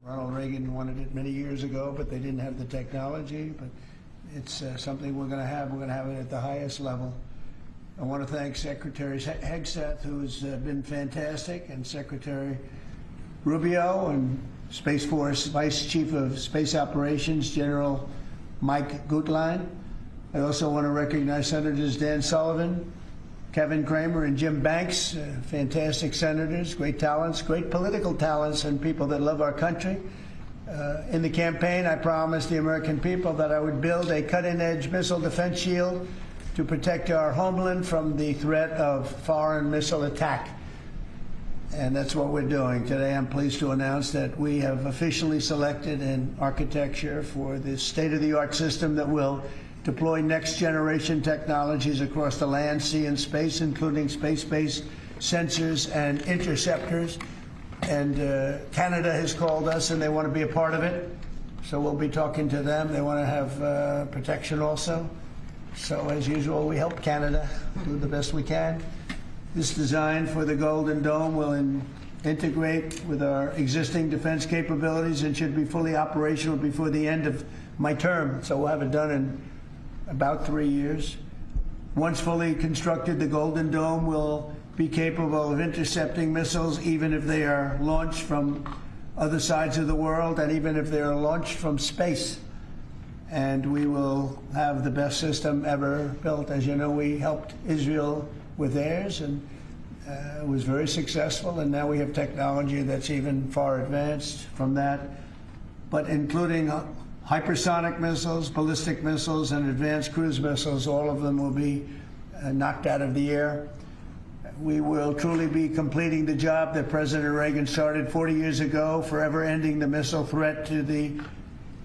Ronald Reagan wanted it many years ago, but they didn't have the technology. But it's something we're going to have. We're going to have it at the highest level. I want to thank Secretary Hegseth, who's been fantastic, and Secretary Rubio, and Space Force Vice Chief of Space Operations, General Mike Gutlein. I also want to recognize Senators Dan Sullivan, Kevin Cramer, and Jim Banks, fantastic senators, great talents, great political talents, and people that love our country. In the campaign, I promised the American people that I would build a cutting-edge missile defense shield to protect our homeland from the threat of foreign missile attack. And that's what we're doing. Today, I'm pleased to announce that we have officially selected an architecture for this state-of-the-art system that will deploy next-generation technologies across the land, sea, and space, including space-based sensors and interceptors. And Canada has called us, and they want to be a part of it. So we'll be talking to them. They want to have protection also. So as usual, we help Canada do the best we can. This design for the Golden Dome will integrate with our existing defense capabilities and should be fully operational before the end of my term. So we'll have it done in about 3 years. Once fully constructed, the Golden Dome will be capable of intercepting missiles even if they are launched from other sides of the world and even if they are launched from space. And we will have the best system ever built. As you know, we helped Israel with theirs, and it was very successful. And now we have technology that's even far advanced from that, but including hypersonic missiles, ballistic missiles, and advanced cruise missiles. All of them will be knocked out of the air. We will truly be completing the job that President Reagan started 40 years ago, forever ending the missile threat to the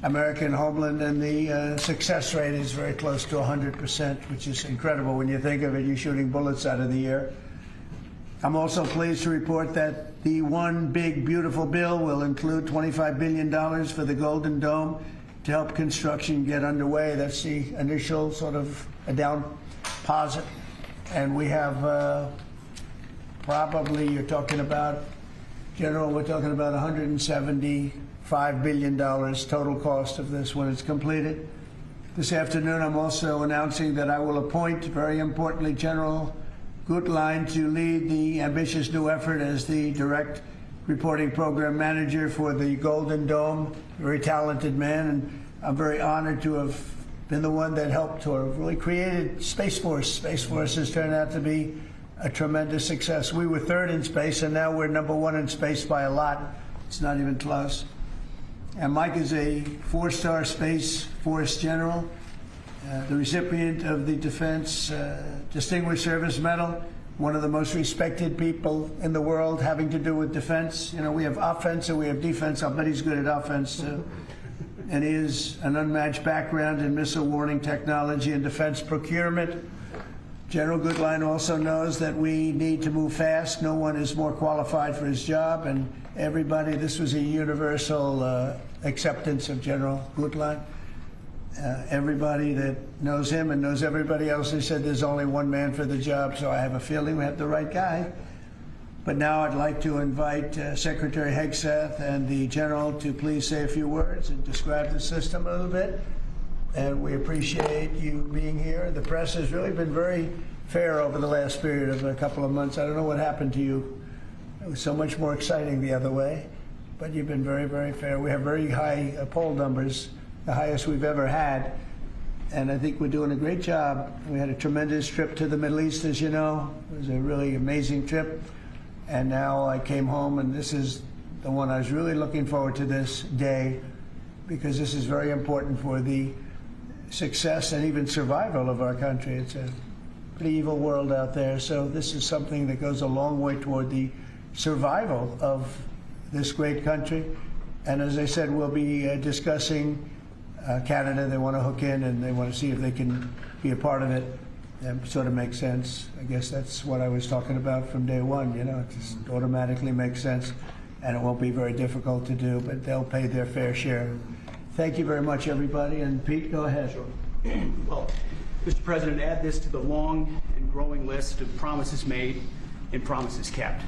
American homeland, and the success rate is very close to 100%, which is incredible when you think of it. You're shooting bullets out of the air. I'm also pleased to report that the One Big Beautiful Bill will include $25 billion for the Golden Dome to help construction get underway. That's the initial sort of a down deposit. And we have probably, you're talking about, General, we're talking about $175 billion total cost of this when it's completed. This afternoon, I'm also announcing that I will appoint, very importantly, General Gutlein to lead the ambitious new effort as the direct reporting program manager for the Golden Dome. Very talented man, and I'm very honored to have been the one that helped to have really created Space Force. Space Force has turned out to be a tremendous success. We were third in space, and now we're #1 in space by a lot. It's not even close. And Mike is a 4-star Space Force general, the recipient of the Defense Distinguished Service Medal, one of the most respected people in the world having to do with defense. You know, we have offense and we have defense. I'll bet he's good at offense, too. And he has an unmatched background in missile warning technology and defense procurement. General Gutlein also knows that we need to move fast. No one is more qualified for his job, and everybody, this was a universal acceptance of General Gutlein. Everybody that knows him and knows everybody else has said there's only one man for the job, so I have a feeling we have the right guy. But now I'd like to invite Secretary Hegseth and the General to please say a few words and describe the system a little bit. And we appreciate you being here. The press has really been very fair over the last period of a couple of months. I don't know what happened to you. It was so much more exciting the other way, but you've been very, very fair. We have very high poll numbers, the highest we've ever had, and I think we're doing a great job. We had a tremendous trip to the Middle East, as you know. It was a really amazing trip, and now I came home, and this is the one I was really looking forward to this day, because this is very important for the success and even survival of our country. It's a pretty evil world out there, so this is something that goes a long way toward the survival of this great country. And as I said, we'll be discussing Canada. They want to hook in, and they want to see if they can be a part of it. That sort of makes sense. I guess that's what I was talking about from day one. You know, it just automatically makes sense, and it won't be very difficult to do, but they'll pay their fair share. Thank you very much, everybody. And Pete, go ahead. Sure. Well, Mr. President, add this to the long and growing list of promises made and promises kept.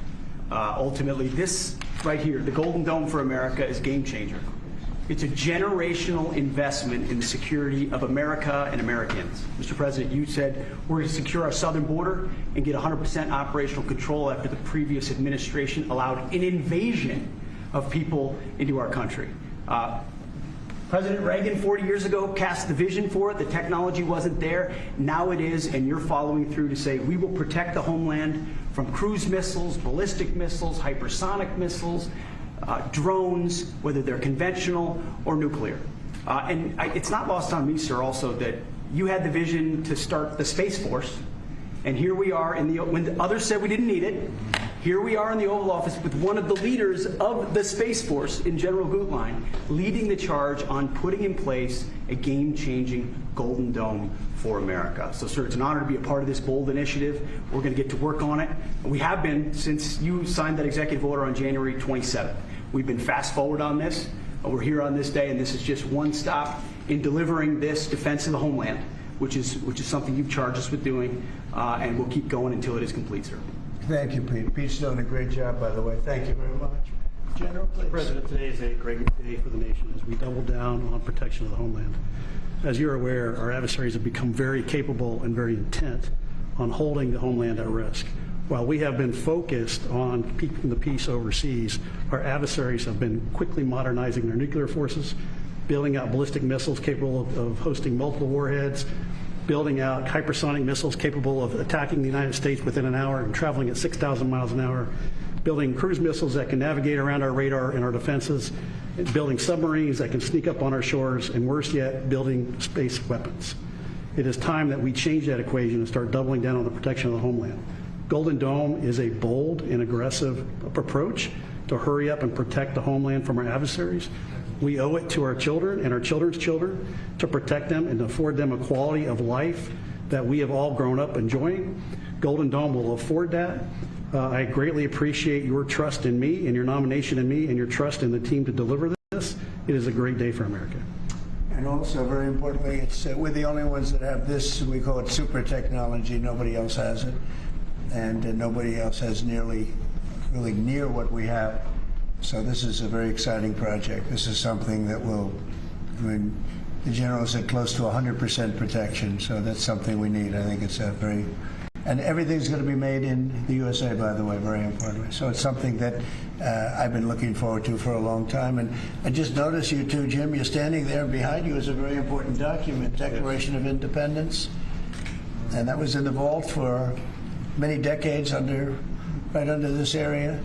Ultimately, this right here, the Golden Dome for America is game changer. It's a generational investment in the security of America and Americans. Mr. President, you said we're going to secure our southern border and get 100% operational control after the previous administration allowed an invasion of people into our country. President Reagan 40 years ago cast the vision for it. The technology wasn't there. Now it is, and you're following through to say we will protect the homeland from cruise missiles, ballistic missiles, hypersonic missiles, drones, whether they're conventional or nuclear. It's not lost on me, sir, also that you had the vision to start the Space Force, and here we are when the others said we didn't need it. Here we are in the Oval Office with one of the leaders of the Space Force in General Gutlein leading the charge on putting in place a game-changing Golden Dome for America. So, sir, it's an honor to be a part of this bold initiative. We're going to get to work on it. We have been since you signed that executive order on January 27th. We've been fast forward on this. We're here on this day, and this is just one stop in delivering this defense of the homeland, which is something you've charged us with doing, and we'll keep going until it is complete, sir. Thank you, Pete. Pete's doing a great job, by the way. Thank you very much. General, please. President, today is a great day for the nation as we double down on protection of the homeland. As you're aware, our adversaries have become very capable and very intent on holding the homeland at risk. While we have been focused on keeping the peace overseas, our adversaries have been quickly modernizing their nuclear forces, building out ballistic missiles capable of hosting multiple warheads, building out hypersonic missiles capable of attacking the United States within an hour and traveling at 6,000 miles an hour, building cruise missiles that can navigate around our radar and our defenses, building submarines that can sneak up on our shores, and worse yet, building space weapons. It is time that we change that equation and start doubling down on the protection of the homeland. Golden Dome is a bold and aggressive approach to hurry up and protect the homeland from our adversaries. We owe it to our children and our children's children to protect them and to afford them a quality of life that we have all grown up enjoying. Golden Dome will afford that. I greatly appreciate your trust in me and your nomination in me and your trust in the team to deliver this. It is a great day for America. And also, very importantly, we're the only ones that have this. We call it super technology. Nobody else has it. And nobody else has really near what we have. So this is a very exciting project. This is something that will, the general said close to 100% protection, so that's something we need. I think it's a very, and everything's going to be made in the USA, by the way, very importantly. So it's something that I've been looking forward to for a long time. And I just noticed you too, Jim, you're standing there, and behind you is a very important document, Declaration of Independence. And that was in the vault for many decades right under this area.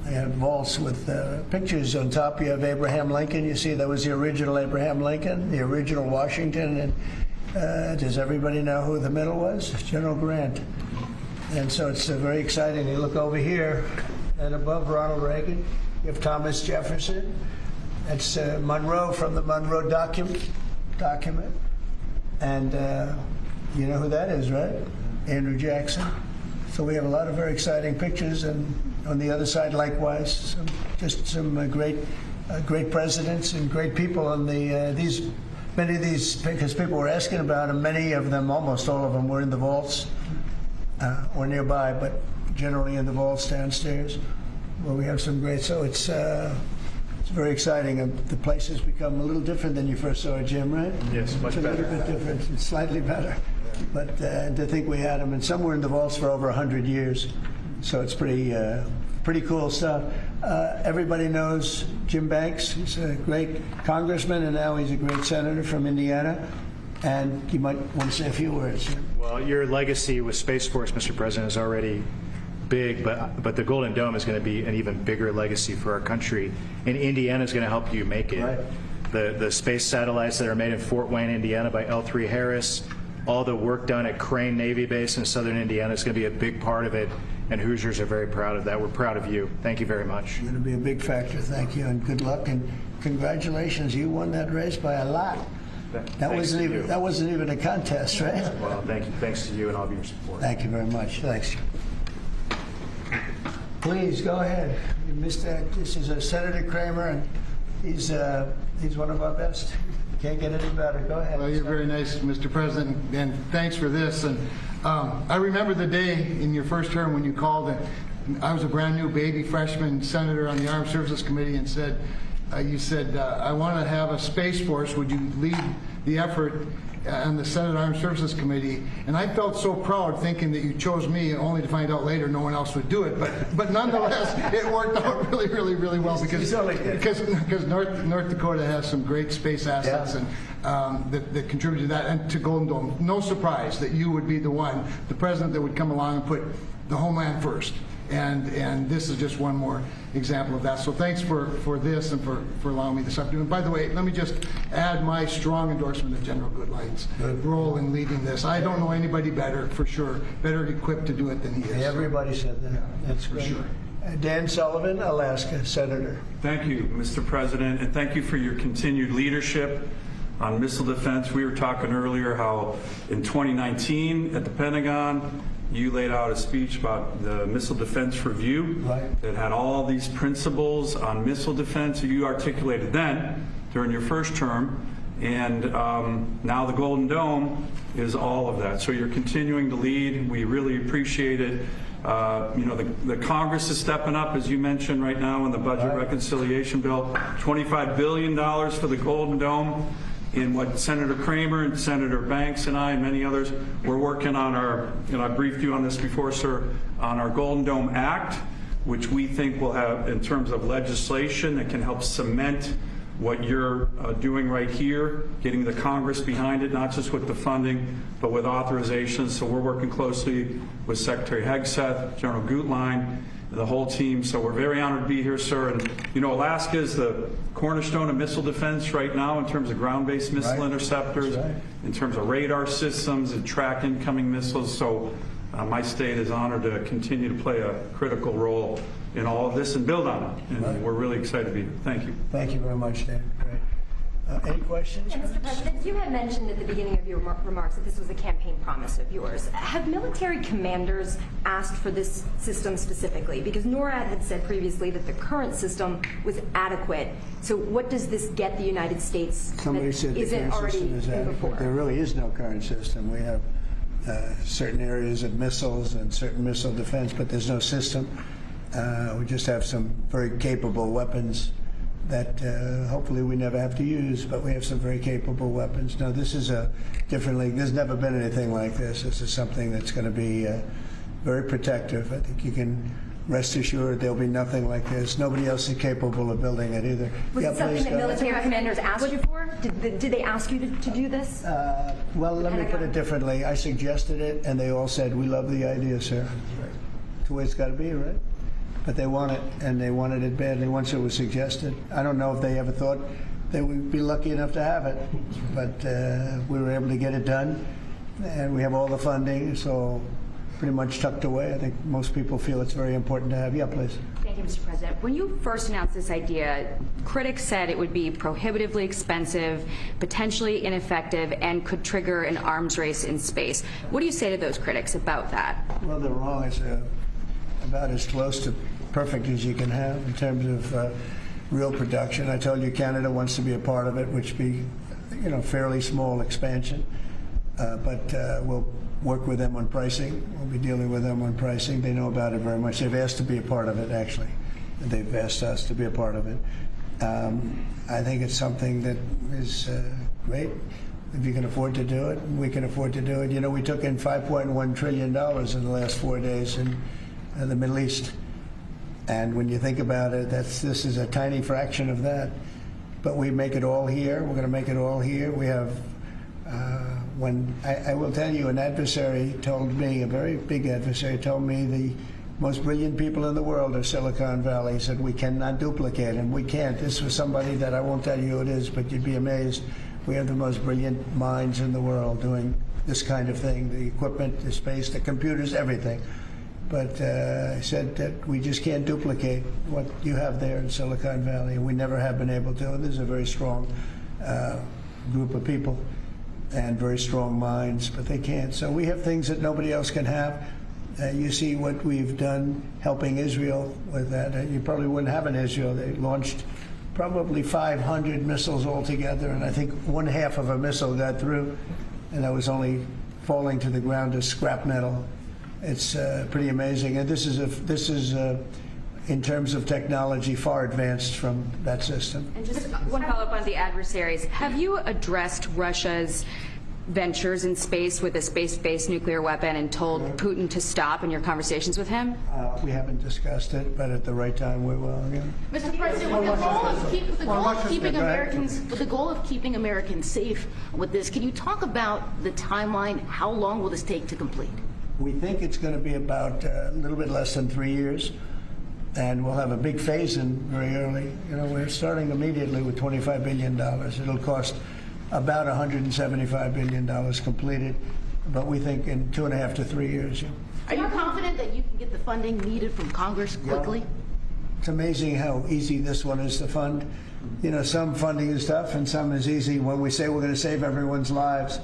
They have vaults with pictures on top. You have Abraham Lincoln. You see that was the original Abraham Lincoln, the original Washington. And does everybody know who the middle was? General Grant. And so it's very exciting. You look over here, and above Ronald Reagan, you have Thomas Jefferson. That's Monroe from the Monroe document. And you know who that is, right? Andrew Jackson. So we have a lot of very exciting pictures, and on the other side, likewise, some great presidents and great people. On many of these, because people were asking about them, many of them, almost all of them, were in the vaults or nearby, but generally in the vaults downstairs, where we have some great. So it's very exciting. The place has become a little different than you first saw it, Jim, right? Yes, much better. A little bit different. It's slightly better. But to think we had them, and some were in the vaults for over 100 years, so it's pretty cool stuff. Everybody knows Jim Banks. He's a great congressman, and now he's a great senator from Indiana. And you might want to say a few words. Well, your legacy with Space Force, Mr. President, is already big, but the Golden Dome is going to be an even bigger legacy for our country, and Indiana is going to help you make it. Right. The space satellites that are made in Fort Wayne, Indiana by L3 Harris, all the work done at Crane Navy Base in southern Indiana is going to be a big part of it, and Hoosiers are very proud of that. We're proud of you. Thank you very much. It's going to be a big factor. Thank you, and good luck, and congratulations. You won that race by a lot. That wasn't even a contest, right? Well, thank you. Thanks to you and all of your support. Thank you very much. Thanks. Please go ahead. You missed that. This is Senator Kramer, and he's one of our best. Can't get any better. Go ahead. Well, you're very nice, Mr. President, and thanks for this. And I remember the day in your first term when you called, and I was a brand new baby freshman senator on the Armed Services Committee, and you said, I want to have a Space Force. Would you lead the effort on the Senate Armed Services Committee? And I felt so proud thinking that you chose me, only to find out later no one else would do it. But nonetheless, it worked out really, really, really well because North Dakota has some great space assets, and that contribute to that and to Golden Dome. No surprise that you would be the president that would come along and put the homeland first. And this is just one more example of that. So thanks for this and for allowing me this opportunity. And by the way, let me just add my strong endorsement of General Goodlight's role in leading this. I don't know anybody better, for sure, better equipped to do it than he is. Everybody said that. That's for great. sure. Dan Sullivan, Alaska, Senator. Thank you, Mr. President, and thank you for your continued leadership on missile defense. We were talking earlier how in 2019 at the Pentagon, you laid out a speech about the Missile Defense Review that had all these principles on missile defense that you articulated then during your first term, and now the Golden Dome is all of that. So you're continuing to lead. We really appreciate it. You know, the Congress is stepping up, as you mentioned right now in the budget reconciliation bill, $25 billion for the Golden Dome. In what Senator Kramer and Senator Banks and I and many others, we're working on our, I briefed you on this before, sir, on our Golden Dome Act, which we think will have, in terms of legislation that can help cement what you're doing right here, getting the Congress behind it, not just with the funding, but with authorizations. So we're working closely with Secretary Hegseth, General Gutlein, the whole team. So we're very honored to be here, sir. And you know, Alaska is the cornerstone of missile defense right now in terms of ground-based missile interceptors, in terms of radar systems and track incoming missiles. So my state is honored to continue to play a critical role in all of this and build on it. And we're really excited to be here. Thank you. Thank you very much, Dan. Great. Any questions? And Mr. President, you had mentioned at the beginning of your remarks that this was a campaign promise of yours. Have military commanders asked for this system specifically? Because NORAD had said previously that the current system was adequate. So what does this get the United States Somebody said the isn't current already system is in adequate. before? There really is no current system. We have certain areas of missiles and certain missile defense, but there's no system. We just have some very capable weapons that hopefully we never have to use, but we have some very capable weapons. Now, this is a different league. There's never been anything like this. This is something that's going to be very protective. I think you can rest assured there'll be nothing like this. Nobody else is capable of building it either. Was it something that military commanders asked you for? Did they ask you to do this? Well, let me put it differently. I suggested it, and they all said, we love the idea, sir. That's the way it's got to be, right? But they want it, and they wanted it badly once it was suggested. I don't know if they ever thought they would be lucky enough to have it, but we were able to get it done, and we have all the funding, so pretty much tucked away. I think most people feel it's very important to have. Yeah, please. Thank you, Mr. President. When you first announced this idea, critics said it would be prohibitively expensive, potentially ineffective, and could trigger an arms race in space. What do you say to those critics about that? Well, they're wrong. It's about as close to perfect as you can have in terms of real production. I told you Canada wants to be a part of it, which be, fairly small expansion. But we'll work with them on pricing. We'll be dealing with them on pricing. They know about it very much. They've asked to be a part of it, actually. They've asked us to be a part of it. I think it's something that is great. If you can afford to do it, we can afford to do it. You know, we took in $5.1 trillion in the last 4 days in the Middle East. And when you think about it, this is a tiny fraction of that. But we make it all here. We're going to make it all here. We have, I will tell you, an adversary told me, a very big adversary told me the most brilliant people in the world are Silicon Valley. He said, we cannot duplicate, and we can't. This was somebody that I won't tell you who it is, but you'd be amazed. We have the most brilliant minds in the world doing this kind of thing, the equipment, the space, the computers, everything. But I said that we just can't duplicate what you have there in Silicon Valley. We never have been able to. And there's a very strong group of people and very strong minds, but they can't. So we have things that nobody else can have. You see what we've done helping Israel with that. You probably wouldn't have an Israel. They launched probably 500 missiles altogether, and I think one half of a missile got through, and that was only falling to the ground as scrap metal. It's pretty amazing, and this is in terms of technology, far advanced from that system. And just one follow-up on the adversaries. Have you addressed Russia's ventures in space with a space-based nuclear weapon and told Putin to stop in your conversations with him? We haven't discussed it, but at the right time we will. Yeah. Mr. President, with the goal of keeping Americans safe with this, can you talk about the timeline? How long will this take to complete? We think it's going to be about a little bit less than 3 years, and we'll have a big phase-in very early. You know, we're starting immediately with $25 billion. It'll cost about $175 billion completed, but we think in 2.5 to 3 years. Yeah. Are you confident that you can get the funding needed from Congress quickly? Yeah. It's amazing how easy this one is to fund. You know, some funding is tough and some is easy. When we say we're going to save everyone's lives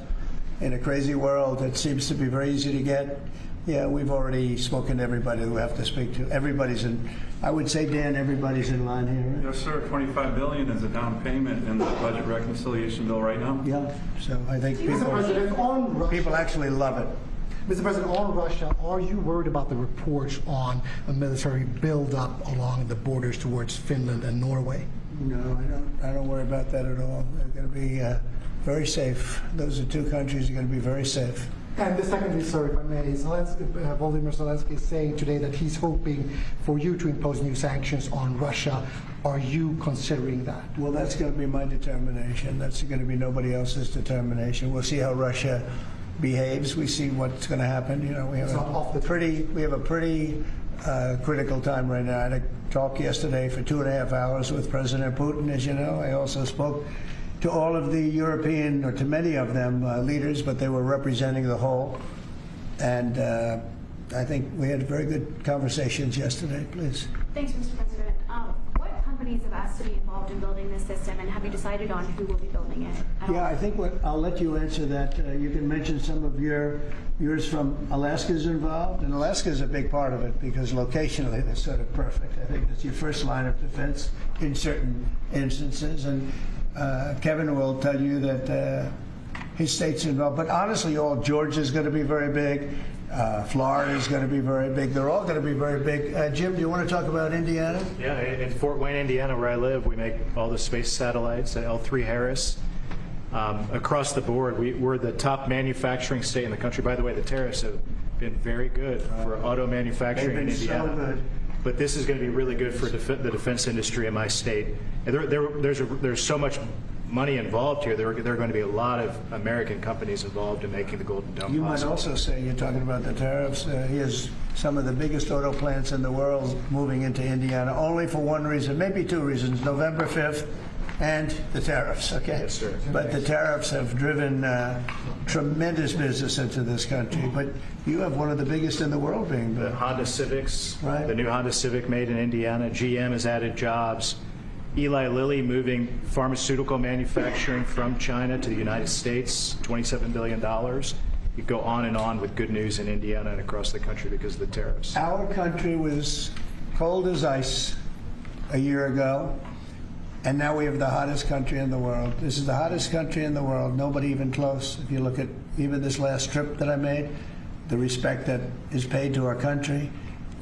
in a crazy world, it seems to be very easy to get. Yeah, we've already spoken to everybody that we have to speak to. Everybody's in, I would say, Dan, everybody's in line here. Right? Yes, sir. $25 billion is a down payment in the budget reconciliation bill right now. Yeah, so I think people actually love it. Mr. President, on Russia, are you worried about the reports on a military buildup along the borders towards Finland and Norway? No, I don't worry about that at all. They're going to be very safe. Those are two countries that are going to be very safe. And the secondly, sir, if I may, Volodymyr Zelensky is saying today that he's hoping for you to impose new sanctions on Russia. Are you considering that? Well, that's going to be my determination. That's going to be nobody else's determination. We'll see how Russia behaves. We see what's going to happen. You know, we have a pretty critical time right now. I had a talk yesterday for 2.5 hours with President Putin, as you know. I also spoke to all of the European, or to many of them, leaders, but they were representing the whole. And I think we had very good conversations yesterday. Please. Thanks, Mr. President. What companies have asked to be involved in building this system, and have you decided on who will be building it? Yeah, I think I'll let you answer that. You can mention some of yours from Alaska's involved, and Alaska's a big part of it because locationally they're sort of perfect. I think it's your first line of defense in certain instances, and Kevin will tell you that his state's involved. But honestly, Georgia's going to be very big. Florida's going to be very big. They're all going to be very big. Jim, do you want to talk about Indiana? Yeah, in Fort Wayne, Indiana, where I live, we make all the space satellites at L3 Harris. Across the board, we're the top manufacturing state in the country. By the way, the tariffs have been very good for auto manufacturing in Indiana. So good. But this is going to be really good for the defense industry in my state. And there's so much money involved here. There are going to be a lot of American companies involved in making the Golden Dome You possible. might also say, you're talking about the tariffs, he has some of the biggest auto plants in the world moving into Indiana, only for one reason, maybe two reasons, November 5th and the tariffs, okay? Yes, sir. But the tariffs have driven tremendous business into this country. But you have one of the biggest in the world being built. The Honda Civics, Right. the new Honda Civic made in Indiana. GM has added jobs. Eli Lilly moving pharmaceutical manufacturing from China to the United States, $27 billion. You go on and on with good news in Indiana and across the country because of the tariffs. Our country was cold as ice a year ago, and now we have the hottest country in the world. This is the hottest country in the world, nobody even close. If you look at even this last trip that I made, the respect that is paid to our country.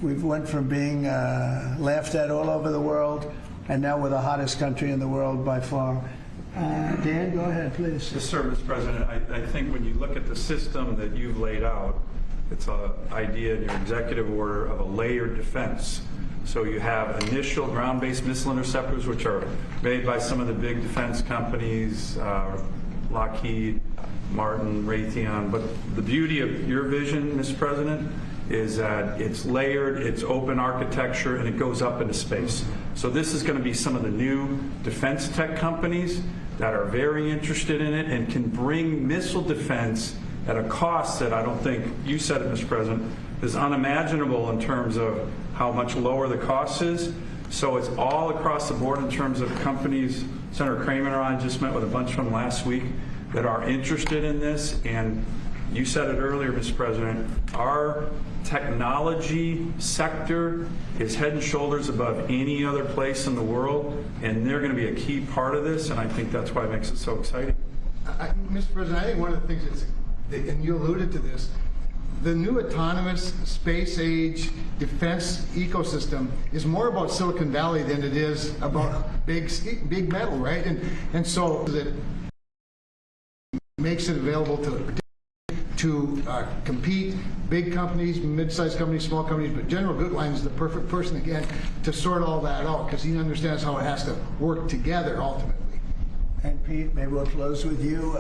We've went from being laughed at all over the world, and now we're the hottest country in the world by far. Dan, go ahead, please. Yes, sir, Mr. President. I think when you look at the system that you've laid out, it's an idea in your executive order of a layered defense. So you have initial ground-based missile interceptors, which are made by some of the big defense companies, Lockheed, Martin, Raytheon. But the beauty of your vision, Mr. President, is that it's layered, it's open architecture, and it goes up into space. So this is going to be some of the new defense tech companies that are very interested in it and can bring missile defense at a cost that I don't think, you said it, Mr. President, is unimaginable in terms of how much lower the cost is. So it's all across the board in terms of companies. Senator Kramer and I just met with a bunch of them last week that are interested in this, and You said it earlier, Mr. President, our technology sector is head and shoulders above any other place in the world, and they're going to be a key part of this, and I think that's why it makes it so exciting. Mr. President, I think one of the things that's, and you alluded to this, the new autonomous space age defense ecosystem is more about Silicon Valley than it is about big metal, right? And so it makes it available to compete, big companies, mid-sized companies, small companies, but General Gutwein is the perfect person, again, to sort all that out, because he understands how it has to work together ultimately. And Pete, maybe we'll close with you.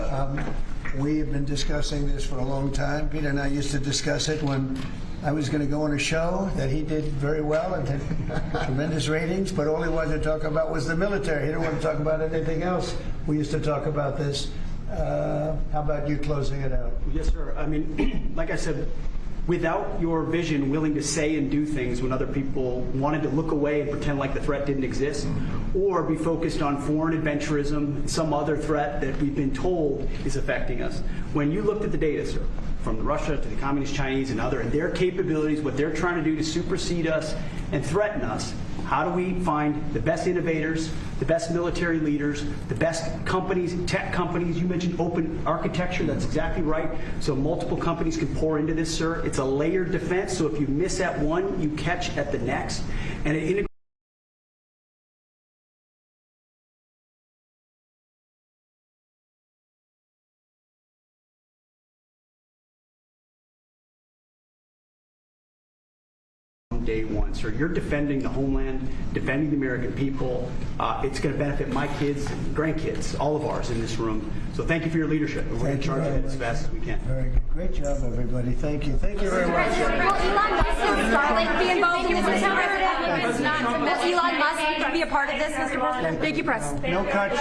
We have been discussing this for a long time. Pete and I used to discuss it when I was going to go on a show that he did very well and had tremendous ratings, but all he wanted to talk about was the military. He didn't want to talk about anything else. We used to talk about this. How about you closing it out? Yes, sir. I mean, like I said, without your vision, willing to say and do things when other people wanted to look away and pretend like the threat didn't exist, or be focused on foreign adventurism, some other threat that we've been told is affecting us. When you looked at the data, sir, from Russia to the Communist Chinese and their capabilities, what they're trying to do to supersede us and threaten us, how do we find the best innovators, the best military leaders, the best companies, tech companies? You mentioned open architecture. That's exactly right. So multiple companies can pour into this, sir. It's a layered defense. So if you miss at one, you catch at the next. And it integrates day one. So you're defending the homeland, defending the American people. It's going to benefit my kids, grandkids, all of ours in this room. So thank you for your leadership. And we're going to charge it as fast as we can. Very good. Great job, everybody. Thank you. Thank you very much. Will Elon Musk and Starlink be involved in this, Mr. President? Will Elon Musk be a part of this, Mr. President? Thank you, press. No cuts.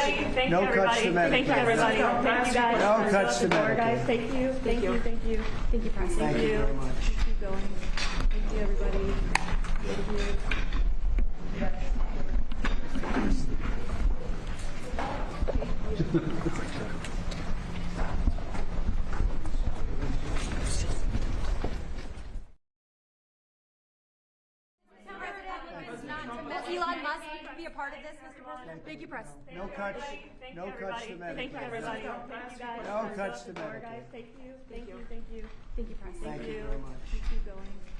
No cuts to Medicare. Thank you, everybody. Thank you, guys. No cuts to Medicare. Guys, thank you. Thank you. Thank you. Thank you, press. Thank you very much. Keep going. Thank you, everybody. Thank you. Will Elon Musk be a part of this, Mr. President? Thank you, press. No cuts. No cuts to Medicare. Thank you, everybody. Thank you, guys. No cuts to Medicare. Thank you. Thank you. Thank you. Thank you, press. Thank you very much. Keep going.